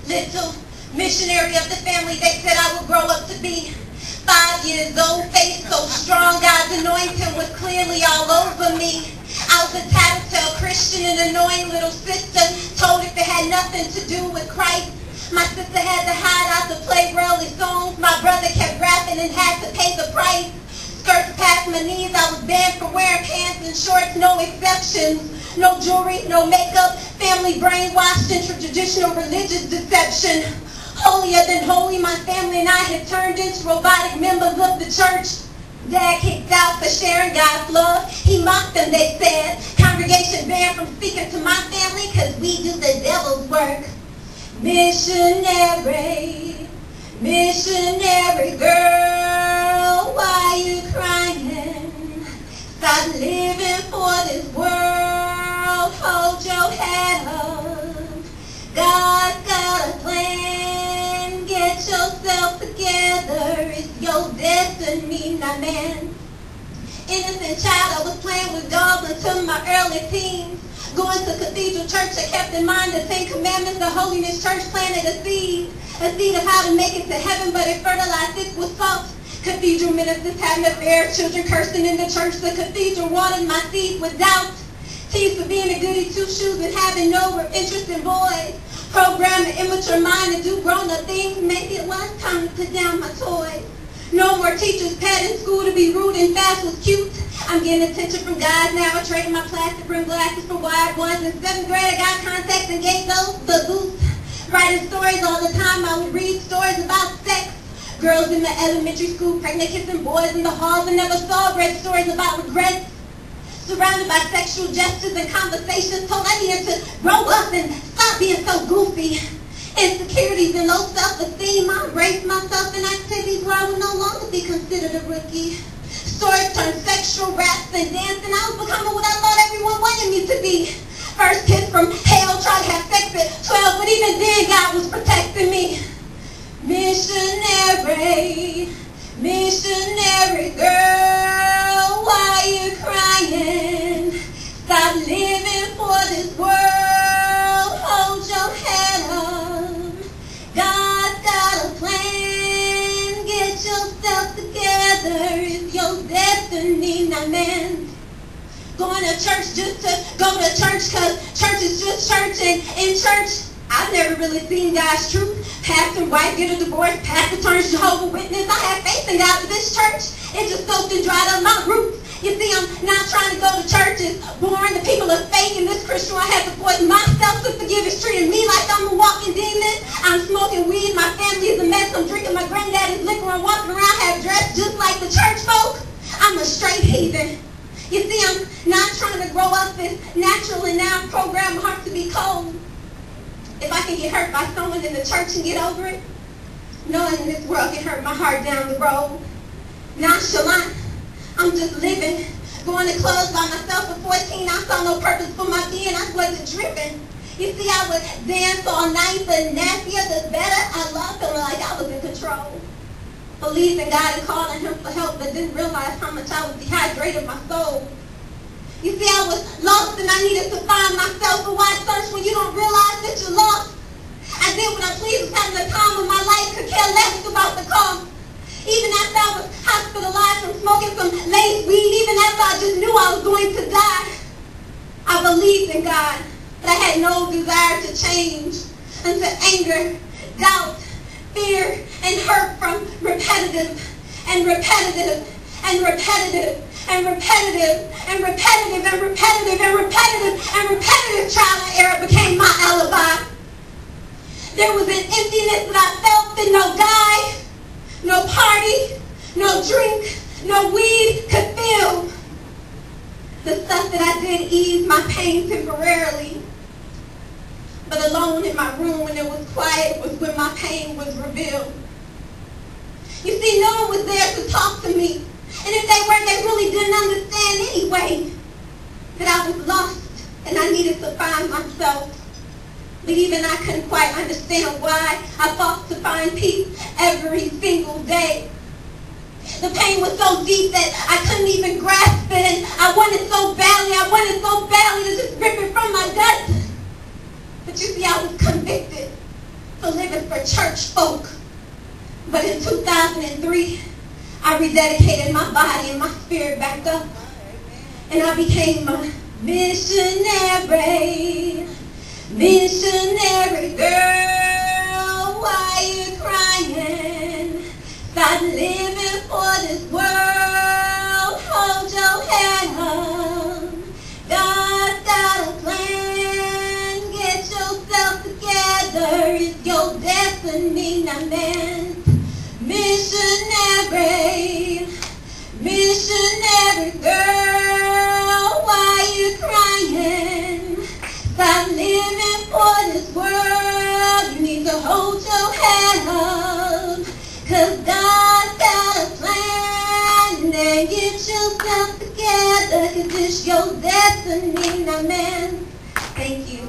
Little missionary of the family, they said I would grow up to be 5 years old, faith so strong, God's anointing was clearly all over me. I was a tattletale Christian, an annoying little sister, told if it had nothing to do with Christ. My sister had to hide out to play worldly songs. My brother kept rapping and had to pay the price. Skirts past my knees, I was banned from wearing pants and shorts, no exceptions. No jewelry, no makeup, family brainwashed into traditional religious deception. Holier than holy, my family and I had turned into robotic members of the church. Dad kicked out for sharing God's love. He mocked them, they said. Congregation banned from speaking to my family because we do the devil's work. Missionary, missionary girl, why you crying? Stop living for this world. Hold your head up. God's got a plan. Get yourself together. It's your destiny, now man. Innocent child, I was playing with dolls until my early teens. Going to cathedral church, I kept in mind the 10 commandments. The holiness church planted a seed of how to make it to heaven, but it fertilized it with salt. Cathedral ministers having affairs, children cursing in the church. The cathedral watered my seed with doubt. Teased for being a goody two-shoes and having no interest in boys. Program an immature mind to do grown-up things. Maybe it was time to put down my toys. No more teachers' pet in school to be rude and fast was cute. I'm getting attention from guys now. I traded my plastic rim glasses for wide ones. In 7th grade, I got contacts and gave those the boost. Writing stories all the time. I would read stories about sex. Girls in the elementary school, pregnant kissing boys in the halls, and never saw. Read stories about regrets. Surrounded by sexual gestures and conversations, told I needed to grow up and stop being so goofy. Insecurities and low self-esteem, I embraced myself in activities where I would no longer be considered a rookie. Stories turned sexual, raps and dancing. I was becoming what I thought everyone wanted me to be. First kiss from hell, tried to have sex at 12, but even then God was protecting me. Missionary, missionary girl, why you crying? Stop living for this world, hold your head up. God's got a plan, get yourself together, it's your destiny, now man. Going to church just to go to church, cause church is just church, and in church, I've never really seen God's truth. Pastor, wife, get a divorce, pastor turns Jehovah's Witness. I had faith in God, but this church, it just soaked and dried up my roots. You see, I'm not trying to go to churches, boring, the people are fake, and this Christian, I have to force myself to forgive. It's treating me like I'm a walking demon. I'm smoking weed, my family is a mess, I'm drinking my granddaddy's liquor and walking around half dressed just like the church folk. I'm a straight heathen. You see, I'm not trying to grow up as natural, and now I'm programmed my heart to be cold. If I can get hurt by someone in the church and get over it, no one in this world can hurt my heart down the road. Nonchalant, I'm just living. Going to clubs by myself at 14, I saw no purpose for my being, I wasn't driven. You see, I would dance all night, but nastier the better. I loved feeling like I was in control. Believed in God and called on him for help, but didn't realize how much I was dehydrated my soul. You see, I was lost and I needed to find myself, but why search when you don't realize that you're lost? I did what I pleased, was having the time of my life, could care less about the cost. Even after I was hospitalized from smoking some laced weed, even after I just knew I was going to die, I believed in God, but I had no desire to change until anger, doubt, fear, and hurt from repetitive and repetitive and repetitive and repetitive and repetitive and repetitive and repetitive and repetitive trial and error became my alibi. There was an emptiness that I felt that no guy, no party, no drink, no weed could fill. The stuff that I did eased my pain temporarily. But alone in my room when it was quiet was when my pain was revealed. You see, no one was there to talk to me. And if they were, they really didn't understand anyway that I was lost and I needed to find myself. But even I couldn't quite understand why I fought to find peace every single day. The pain was so deep that I couldn't even grasp it, and I wanted so badly to just rip it from my gut. But you see, I was convicted for living church folk. But in 2003, I rededicated my body and my spirit back up. And I became a missionary. Missionary girl, why you crying? Stop living for this world. Hold your head up. God's got a plan. Get yourself together. It's your destiny, now man. Missionary, missionary girl, why you crying? Stop living for this world. You need to hold your head up, 'cause God's got a plan. And get yourself together, 'cause it's your destiny, now man. Thank you.